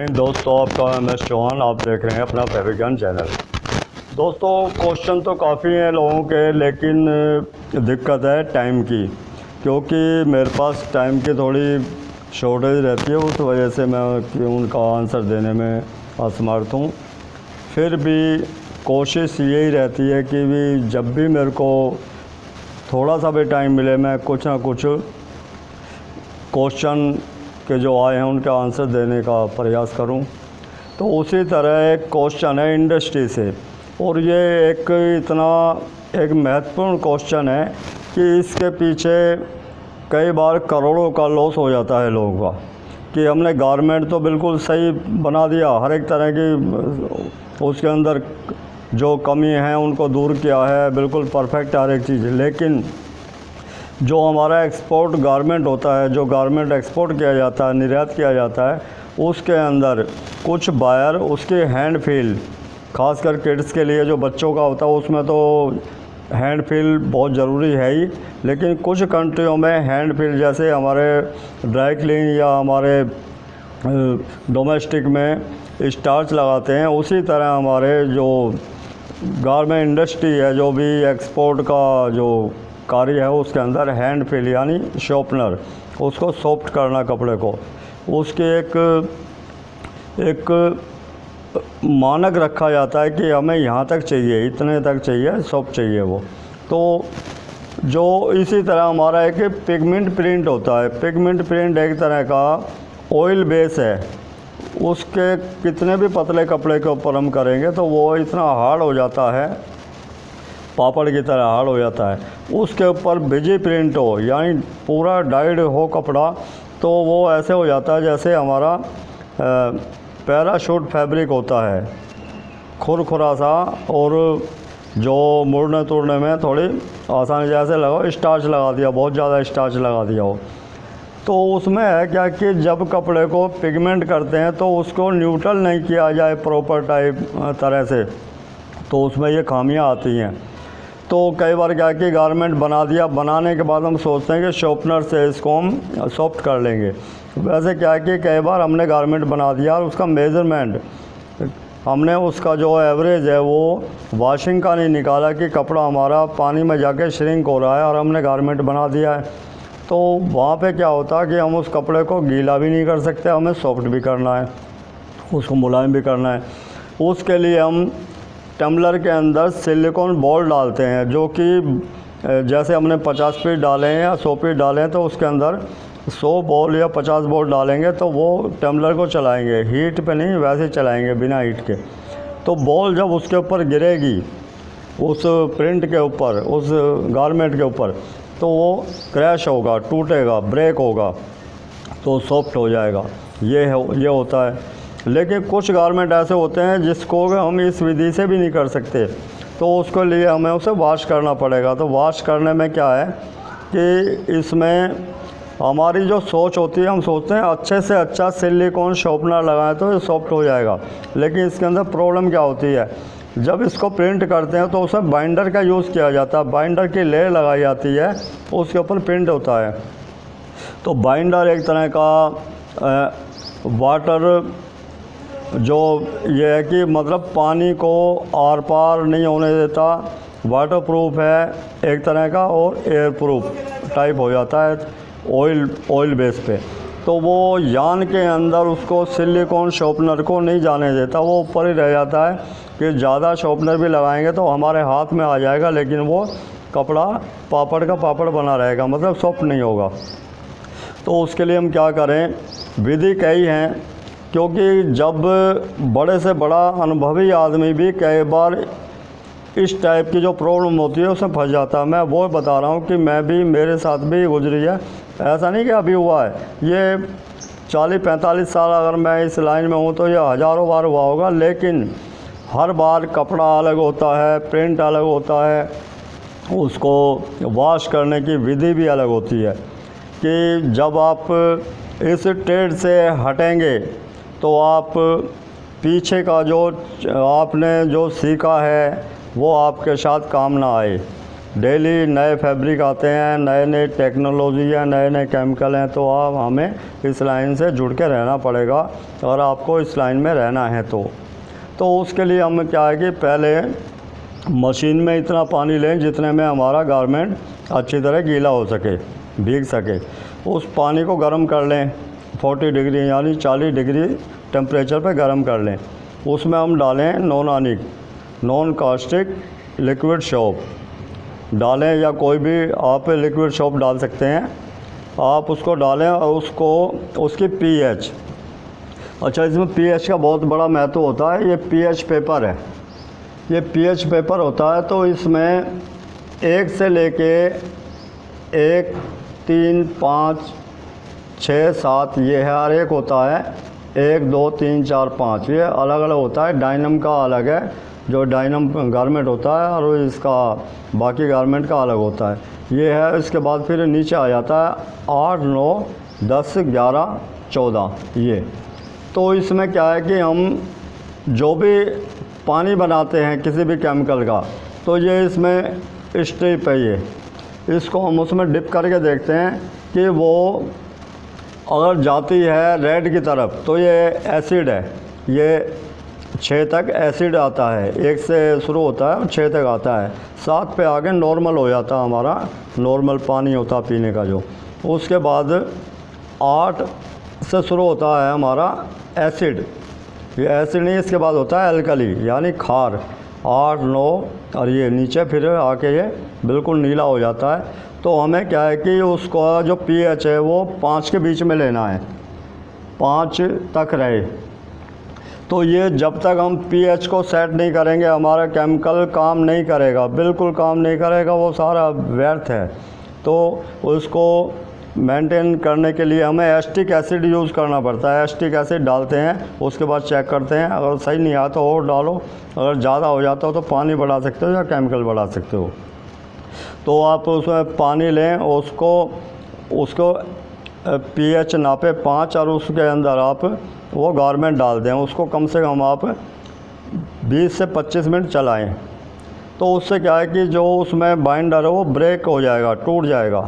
Morning दोस्तों, आपका MS Chauhan. आप देख रहे हैं अपना फैब्रिक ज्ञान चैनल। दोस्तों, क्वेश्चन तो काफ़ी हैं लोगों के, लेकिन दिक्कत है टाइम की, क्योंकि मेरे पास टाइम की थोड़ी शॉर्टेज रहती है। उस वजह से मैं उनका आंसर देने में असमर्थ हूँ। फिर भी कोशिश यही रहती है कि भी जब भी मेरे को थोड़ा सा भी टाइम मिले, मैं कुछ ना कुछ क्वेश्चन के जो आए हैं उनके आंसर देने का प्रयास करूं। तो उसी तरह एक क्वेश्चन है इंडस्ट्री से, और ये एक महत्वपूर्ण क्वेश्चन है कि इसके पीछे कई बार करोड़ों का लॉस हो जाता है लोगों का, कि हमने गारमेंट तो बिल्कुल सही बना दिया, हर एक तरह की उसके अंदर जो कमी है उनको दूर किया है, बिल्कुल परफेक्ट हर एक चीज़, लेकिन जो हमारा एक्सपोर्ट गारमेंट होता है, जो गारमेंट एक्सपोर्ट किया जाता है, निर्यात किया जाता है, उसके अंदर कुछ बायर उसके हैंड फील, खासकर किड्स के लिए जो बच्चों का होता है उसमें तो हैंड फील बहुत ज़रूरी है ही, लेकिन कुछ कंट्रियों में हैंड फील जैसे हमारे ड्राई क्लीन या हमारे डोमेस्टिक में स्टार्च लगाते हैं, उसी तरह हमारे जो गारमेंट इंडस्ट्री है, जो भी एक्सपोर्ट का जो कार्य है, उसके अंदर हैंड फील यानी शॉर्पनर, उसको सॉफ्ट करना कपड़े को, उसके एक मानक रखा जाता है कि हमें यहाँ तक चाहिए, इतने तक चाहिए, सॉफ्ट चाहिए वो। तो जो इसी तरह हमारा एक पिगमेंट प्रिंट होता है। पिगमेंट प्रिंट एक तरह का ऑयल बेस है, उसके कितने भी पतले कपड़े के ऊपर हम करेंगे तो वो इतना हार्ड हो जाता है, पापड़ की तरह हार्ड हो जाता है। उसके ऊपर बिजी प्रिंट हो यानी पूरा डाइड हो कपड़ा, तो वो ऐसे हो जाता है जैसे हमारा पैराशूट फैब्रिक होता है, खुरखुरा सा, और जो मुड़ने तोड़ने में थोड़ी आसानी, जैसे लगाओ स्टार्च लगा दिया, बहुत ज़्यादा स्टार्च लगा दिया हो। तो उसमें है क्या कि जब कपड़े को पिगमेंट करते हैं तो उसको न्यूट्रल नहीं किया जाए प्रॉपर तरह से, तो उसमें ये खामियां आती हैं। तो कई बार क्या कि गारमेंट बना दिया, बनाने के बाद हम सोचते हैं कि शॉर्पनर से इसको हम सॉफ्ट कर लेंगे। वैसे क्या है कि कई बार हमने गारमेंट बना दिया और उसका मेज़रमेंट, हमने उसका जो एवरेज है वो वॉशिंग का नहीं निकाला कि कपड़ा हमारा पानी में जाके श्रिंक हो रहा है और हमने गारमेंट बना दिया है। तो वहाँ पे क्या होता है कि हम उस कपड़े को गीला भी नहीं कर सकते, हमें सॉफ्ट भी करना है, उसको मुलायम भी करना है। उसके लिए हम टम्बलर के अंदर सिलिकॉन बॉल डालते हैं, जो कि जैसे हमने 50 पीस डाले हैं या 100 पीस डाले हैं, तो उसके अंदर 100 बॉल या 50 बॉल डालेंगे तो वो टम्बलर को चलाएंगे, हीट पे नहीं, वैसे चलाएंगे बिना हीट के। तो बॉल जब उसके ऊपर गिरेगी, उस प्रिंट के ऊपर, उस गारमेंट के ऊपर, तो वो क्रैश होगा, टूटेगा, ब्रेक होगा, तो सॉफ्ट हो जाएगा। ये होता है। लेकिन कुछ गारमेंट ऐसे होते हैं जिसको हम इस विधि से भी नहीं कर सकते, तो उसके लिए हमें उसे वॉश करना पड़ेगा। तो वॉश करने में क्या है कि इसमें हमारी जो सोच होती है, हम सोचते हैं अच्छे से अच्छा सिलिकॉन शॉर्पनर लगाएं तो ये सॉफ्ट हो जाएगा, लेकिन इसके अंदर प्रॉब्लम क्या होती है, जब इसको प्रिंट करते हैं तो उसमें बाइंडर का यूज़ किया जाता है, बाइंडर की लेयर लगाई जाती है, उसके ऊपर प्रिंट होता है। तो बाइंडर एक तरह का वाटर, जो ये है कि मतलब पानी को आर पार नहीं होने देता, वाटर प्रूफ है एक तरह का, और एयर प्रूफ टाइप हो जाता है ऑयल बेस पे। तो वो यान के अंदर उसको सिलिकॉन शॉर्पनर को नहीं जाने देता, वो ऊपर ही रह जाता है कि ज़्यादा शॉर्पनर भी लगाएंगे तो हमारे हाथ में आ जाएगा, लेकिन वो कपड़ा पापड़ का पापड़ बना रहेगा, मतलब सॉफ्ट नहीं होगा। तो उसके लिए हम क्या करें, विधि कई हैं, क्योंकि जब बड़े से बड़ा अनुभवी आदमी भी कई बार इस टाइप की जो प्रॉब्लम होती है उसमें फंस जाता है। मैं वो बता रहा हूँ कि मैं भी, मेरे साथ भी गुजरी है, ऐसा नहीं कि अभी हुआ है, ये 40-45 साल अगर मैं इस लाइन में हूँ तो ये हज़ारों बार हुआ होगा। लेकिन हर बार कपड़ा अलग होता है, प्रिंट अलग होता है, उसको वॉश करने की विधि भी अलग होती है। कि जब आप इस ट्रेड से हटेंगे तो आप पीछे का जो आपने जो सीखा है वो आपके साथ काम ना आए। डेली नए फैब्रिक आते हैं, नए नए टेक्नोलॉजी है, नए नए केमिकल हैं, तो आप हमें इस लाइन से जुड़ के रहना पड़ेगा अगर आपको इस लाइन में रहना है तो उसके लिए हम क्या है कि पहले मशीन में इतना पानी लें जितने में हमारा गारमेंट अच्छी तरह गीला हो सके, भीग सके। उस पानी को गर्म कर लें 40 डिग्री यानी 40 डिग्री टेम्परेचर पे गर्म कर लें। उसमें हम डालें नॉन कास्टिक लिक्विड सोप डालें, या कोई भी आप लिक्विड सोप डाल सकते हैं। आप उसको डालें और उसकी पीएच, अच्छा इसमें पीएच का बहुत बड़ा महत्व होता है। ये पीएच पेपर है, ये पीएच पेपर होता है। तो इसमें 1 से लेके 1, 3, 5, 6, 7 ये है, हर एक होता है 1, 2, 3, 4, 5 ये अलग अलग होता है। डायनम का अलग है, जो डायनम गारमेंट होता है, और इसका बाकी गारमेंट का अलग होता है। ये है। इसके बाद फिर नीचे आ जाता है 8, 9, 10, 11, 14 ये। तो इसमें क्या है कि हम जो भी पानी बनाते हैं किसी भी केमिकल का, तो ये इसमें स्ट्रिप है, ये इसको हम उसमें डिप करके देखते हैं कि वो अगर जाती है रेड की तरफ तो ये एसिड है, ये 6 तक एसिड आता है। 1 से शुरू होता है और 6 तक आता है। 7 पे आगे नॉर्मल हो जाता है, हमारा नॉर्मल पानी होता है पीने का जो। उसके बाद 8 से शुरू होता है हमारा एसिड, ये एसिड नहीं, इसके बाद होता है एल्कली यानी खार। 8, 9 और ये नीचे फिर आके ये बिल्कुल नीला हो जाता है। तो हमें क्या है कि उसका जो पीएच है वो 5 के बीच में लेना है, 5 तक रहे। तो ये जब तक हम पीएच को सेट नहीं करेंगे हमारा केमिकल काम नहीं करेगा, बिल्कुल काम नहीं करेगा, वो सारा व्यर्थ है। तो उसको मेंटेन करने के लिए हमें एसिटिक एसिड यूज़ करना पड़ता है। एसिटिक एसिड डालते हैं, उसके बाद चेक करते हैं, अगर सही नहीं आता तो और डालो, अगर ज़्यादा हो जाता हो तो पानी बढ़ा सकते हो या केमिकल बढ़ा सकते हो। तो आप उसमें पानी लें, उसको पीएच नापे 5 और उसके अंदर आप वो गारमेंट डाल दें। उसको कम से कम आप 20 से 25 मिनट चलाएं। तो उससे क्या है कि जो उसमें बाइंडर है वो ब्रेक हो जाएगा, टूट जाएगा।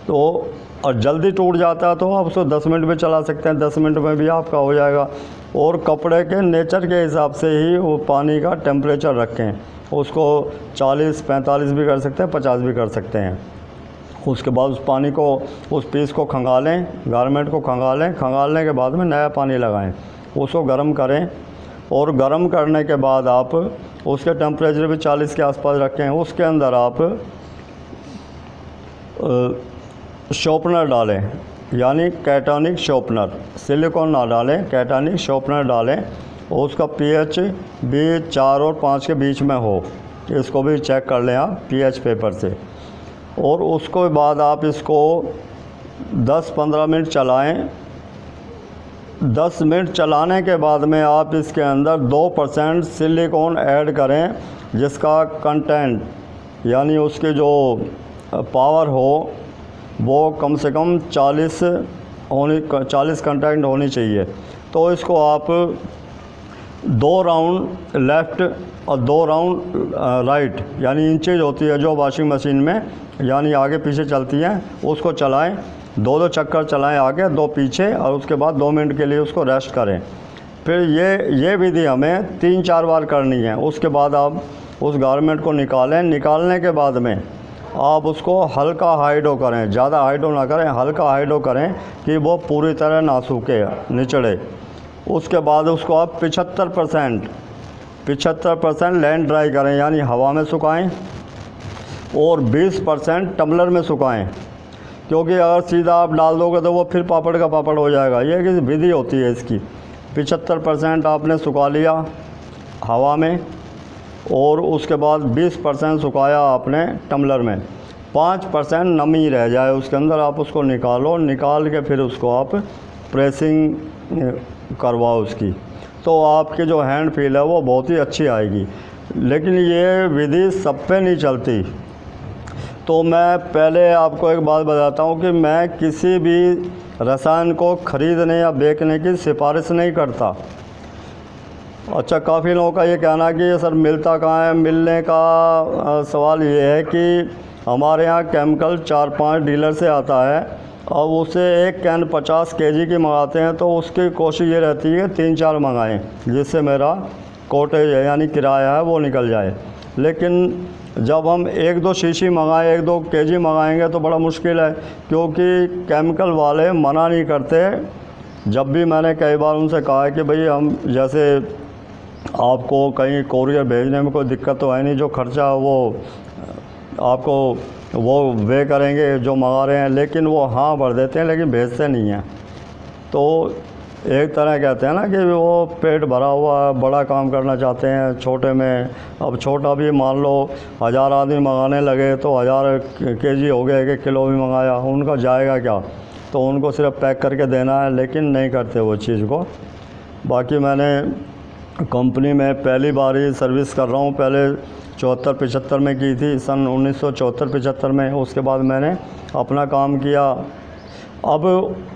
तो और जल्दी टूट जाता है तो आप उसको 10 मिनट में चला सकते हैं, 10 मिनट में भी आपका हो जाएगा। और कपड़े के नेचर के हिसाब से ही वो पानी का टेम्परेचर रखें, उसको 40, 45 भी कर सकते हैं, 50 भी कर सकते हैं। उसके बाद उस पानी को, उस पीस को खंगालें, गारमेंट को खंगालें, खंगालने के बाद में नया पानी लगाएं, उसको गर्म करें। और गर्म करने के बाद आप उसके टेम्परेचर भी 40 के आसपास रखें। उसके अंदर आप शॉर्पनर डालें, यानी कैटानिक शॉर्पनर, सिलिकॉन ना डालें, कैटानिक शॉर्पनर डालें। और उसका पीएच भी 4 और 5 के बीच में हो, इसको भी चेक कर लें आप पीएच पेपर से। और उसके बाद आप इसको 10-15 मिनट चलाएं। 10 मिनट चलाने के बाद में आप इसके अंदर 2% सिलिकॉन ऐड करें, जिसका कंटेंट यानी उसके जो पावर हो वो कम से कम 40 कंटेंट होनी चाहिए। तो इसको आप 2 राउंड लेफ़्ट और 2 राउंड राइट, यानी इंचेज होती है जो वॉशिंग मशीन में, यानी आगे पीछे चलती हैं, उसको चलाएं। 2 चक्कर चलाएं आगे, 2 पीछे, और उसके बाद 2 मिनट के लिए उसको रेस्ट करें। फिर ये विधि हमें 3-4 बार करनी है। उसके बाद आप उस गारमेंट को निकालें। निकालने के बाद में आप उसको हल्का हाइड्रो करें, ज़्यादा हाइड्रो ना करें, हल्का हाइड्रो करें कि वो पूरी तरह ना सूखे, निचड़े। उसके बाद उसको आप 75% लैंड ड्राई करें, यानी हवा में सुखाएं, और 20% टम्बलर में सुखाएं। क्योंकि अगर सीधा आप डाल दोगे तो वो फिर पापड़ का पापड़ हो जाएगा। ये एक विधि होती है इसकी। 75% आपने सुखा लिया हवा में, और उसके बाद 20% सुखाया आपने टम्बलर में। 5% नमी रह जाए उसके अंदर, आप उसको निकालो। निकाल के फिर उसको आप प्रेसिंग करवाओ उसकी, तो आपकी जो हैंड फील है वो बहुत ही अच्छी आएगी। लेकिन ये विधि सब पे नहीं चलती। तो मैं पहले आपको एक बात बताता हूँ कि मैं किसी भी रसायन को ख़रीदने या बेचने की सिफारिश नहीं करता। अच्छा, काफ़ी लोगों का ये कहना है कि ये सर मिलता कहाँ है। मिलने का सवाल ये है कि हमारे यहाँ केमिकल 4-5 डीलर से आता है, और उसे एक कैन 50 केजी की मंगाते हैं, तो उसकी कोशिश ये रहती है कि 3-4 मंगाएं, जिससे मेरा कोटेज है यानी किराया है वो निकल जाए। लेकिन जब हम 1-2 शीशी मंगाएं, 1-2 केजी मंगाएंगे तो बड़ा मुश्किल है, क्योंकि केमिकल वाले मना नहीं करते। जब भी मैंने कई बार उनसे कहा है कि भाई हम जैसे आपको कहीं कोरियर भेजने में कोई दिक्कत तो है नहीं, जो खर्चा वो आपको वो वे करेंगे जो मंगा रहे हैं, लेकिन वो हाँ भर देते हैं लेकिन भेजते नहीं हैं। तो एक तरह कहते हैं ना कि वो पेट भरा हुआ है, बड़ा काम करना चाहते हैं छोटे में। अब छोटा भी मान लो 1000 आदमी मंगाने लगे तो 1000 केजी हो गए, 1 किलो भी मंगाया, उनका जाएगा क्या? तो उनको सिर्फ पैक करके देना है, लेकिन नहीं करते वो चीज़ को। बाकी मैंने कंपनी में पहली बार ही सर्विस कर रहा हूँ, पहले 74-75 में की थी, सन 1974-75 में। उसके बाद मैंने अपना काम किया। अब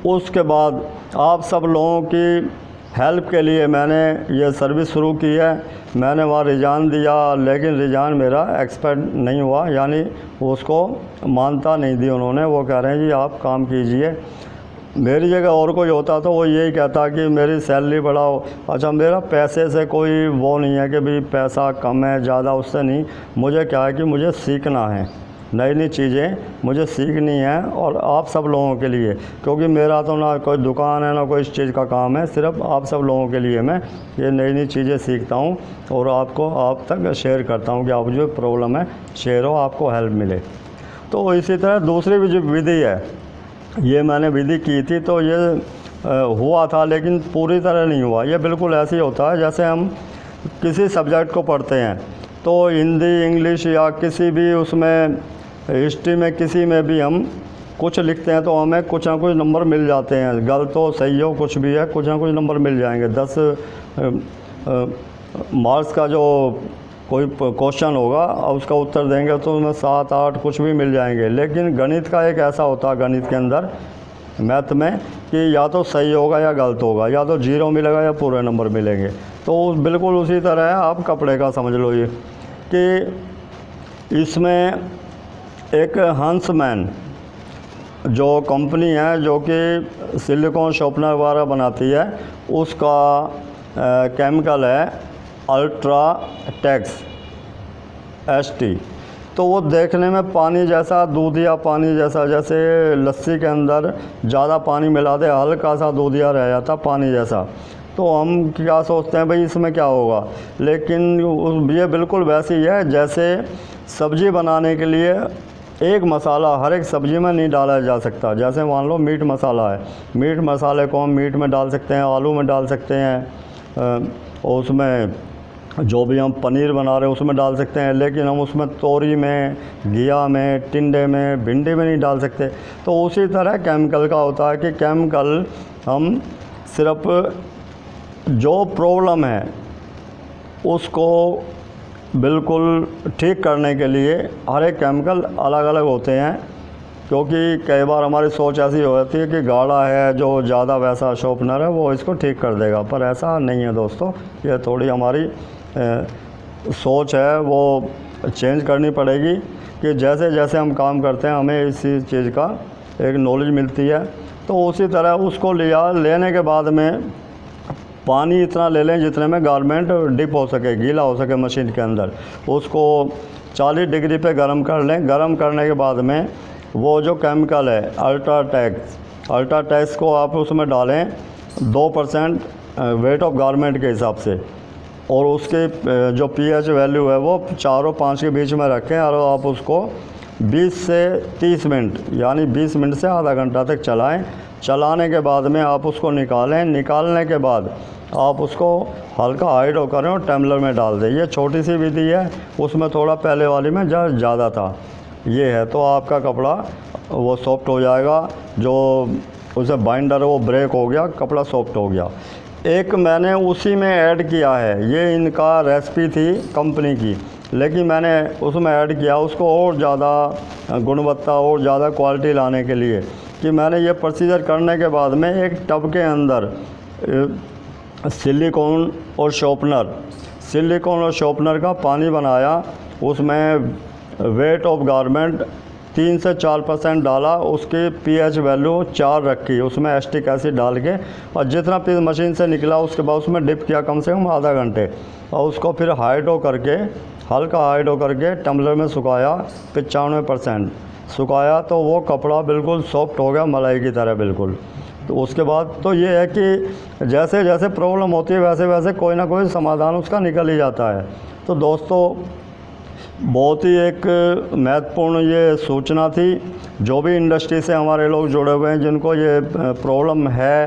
उसके बाद आप सब लोगों की हेल्प के लिए मैंने ये सर्विस शुरू की है। मैंने वहाँ रिजाइन दिया, लेकिन रिजाइन मेरा एक्सपेक्ट नहीं हुआ, यानी उसको मानता नहीं दी उन्होंने। वो कह रहे हैं जी आप काम कीजिए। मेरी जगह और कोई होता तो वो यही कहता कि मेरी सैलरी बढ़ाओ। अच्छा, मेरा पैसे से कोई वो नहीं है कि भाई पैसा कम है ज़्यादा, उससे नहीं। मुझे क्या है कि मुझे सीखना है, नई नई चीज़ें मुझे सीखनी है, और आप सब लोगों के लिए, क्योंकि मेरा तो ना कोई दुकान है ना कोई इस चीज़ का काम है, सिर्फ आप सब लोगों के लिए मैं ये नई नई चीज़ें सीखता हूँ और आपको आप तक शेयर करता हूँ कि आप जो प्रॉब्लम है शेयर हो, आपको हेल्प मिले। तो इसी तरह दूसरी भी जो विधि है, ये मैंने विधि की थी तो ये हुआ था, लेकिन पूरी तरह नहीं हुआ। ये बिल्कुल ऐसे ही होता है जैसे हम किसी सब्जेक्ट को पढ़ते हैं, तो हिंदी, इंग्लिश या किसी भी उसमें हिस्ट्री में किसी में भी हम कुछ लिखते हैं तो हमें कुछ ना कुछ नंबर मिल जाते हैं। गलत हो सही हो कुछ भी है, कुछ ना कुछ नंबर मिल जाएंगे। 10 मार्क्स का जो कोई क्वेश्चन होगा और उसका उत्तर देंगे तो उसमें 7-8 कुछ भी मिल जाएंगे। लेकिन गणित का एक ऐसा होता है, गणित के अंदर मैथ में, कि या तो सही होगा या गलत होगा, या तो 0 मिलेगा या पूरे नंबर मिलेंगे। तो बिल्कुल उसी तरह है, आप कपड़े का समझ लो ये कि इसमें एक हंसमैन जो कंपनी है जो कि सिलिकॉन शॉर्पनर वगैरह बनाती है, उसका केमिकल है अल्ट्राटेक्स ST। तो वो देखने में पानी जैसा, दूधिया पानी जैसा, जैसे लस्सी के अंदर ज़्यादा पानी मिला दे हल्का सा दूधिया रह जाता पानी जैसा। तो हम क्या सोचते हैं भाई इसमें क्या होगा, लेकिन ये बिल्कुल वैसी ही है जैसे सब्ज़ी बनाने के लिए एक मसाला हर एक सब्ज़ी में नहीं डाला जा सकता। जैसे मान लो मीट मसाला है, मीट मसाले को हम मीट में डाल सकते हैं, आलू में डाल सकते हैं, और उसमें जो भी हम पनीर बना रहे हैं उसमें डाल सकते हैं, लेकिन हम उसमें तोरी में, घिया में, टिंडे में, भिंडी में नहीं डाल सकते। तो उसी तरह केमिकल का होता है कि केमिकल हम सिर्फ जो प्रॉब्लम है उसको बिल्कुल ठीक करने के लिए हर एक केमिकल अलग अलग होते हैं। क्योंकि कई बार हमारी सोच ऐसी हो जाती है कि गाढ़ा है जो ज़्यादा वैसा शॉर्पनर है वो इसको ठीक कर देगा, पर ऐसा नहीं है दोस्तों। ये थोड़ी हमारी सोच है वो चेंज करनी पड़ेगी कि जैसे जैसे हम काम करते हैं हमें इसी चीज़ का एक नॉलेज मिलती है। तो उसी तरह उसको लेने के बाद में पानी इतना ले लें जितने में गारमेंट डिप हो सके, गीला हो सके मशीन के अंदर। उसको 40 डिग्री पे गर्म कर लें। गर्म करने के बाद में वो जो केमिकल है अल्ट्राटेक्स को आप उसमें डालें 2% वेट ऑफ गारमेंट के हिसाब से, और उसके जो pH वैल्यू है वो 4 और 5 के बीच में रखें, और आप उसको 20 से 30 मिनट यानी 20 मिनट से आधा घंटा तक चलाएं। चलाने के बाद में आप उसको निकालें। निकालने के बाद आप उसको हल्का हाइड्रो करें और टम्बलर में डाल दें। ये छोटी सी विधि है, उसमें थोड़ा पहले वाली में ज़्यादा था। ये है तो आपका कपड़ा वो सॉफ्ट हो जाएगा, जो उसे बाइंडर है वो ब्रेक हो गया, कपड़ा सॉफ्ट हो गया। एक मैंने उसी में ऐड किया है, ये इनका रेसिपी थी कंपनी की, लेकिन मैंने उसमें ऐड किया उसको और ज़्यादा गुणवत्ता और ज़्यादा क्वालिटी लाने के लिए, कि मैंने ये प्रोसीजर करने के बाद में एक टब के अंदर सिलिकॉन और शॉर्पनर का पानी बनाया, उसमें वेट ऑफ गारमेंट 3 से 4% डाला, उसकी pH वैल्यू 4 रखी, उसमें एस्टिक एसिड डाल के, और जितना पीस मशीन से निकला उसके बाद उसमें डिप किया कम से कम आधा घंटे, और उसको फिर हाइड्रो करके, हल्का हाइड्रो करके टम्बलर में सुखाया 95% सुखाया, तो वो कपड़ा बिल्कुल सॉफ्ट हो गया, मलाई की तरह बिल्कुल। तो उसके बाद तो ये है कि जैसे जैसे प्रॉब्लम होती है वैसे वैसे कोई ना कोई समाधान उसका निकल ही जाता है। तो दोस्तों बहुत ही एक महत्वपूर्ण ये सूचना थी, जो भी इंडस्ट्री से हमारे लोग जुड़े हुए हैं जिनको ये प्रॉब्लम है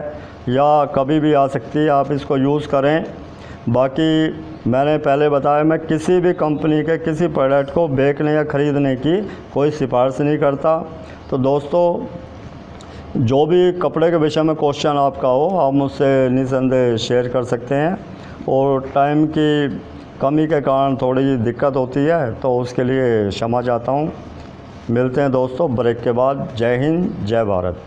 या कभी भी आ सकती है, आप इसको यूज़ करें। बाकी मैंने पहले बताया, मैं किसी भी कंपनी के किसी प्रोडक्ट को बेचने या ख़रीदने की कोई सिफारिश नहीं करता। तो दोस्तों जो भी कपड़े के विषय में क्वेश्चन आपका हो, आप मुझसे निसंदेह शेयर कर सकते हैं, और टाइम की कमी के कारण थोड़ी दिक्कत होती है तो उसके लिए क्षमा चाहता हूँ। मिलते हैं दोस्तों ब्रेक के बाद। जय हिंद, जय भारत।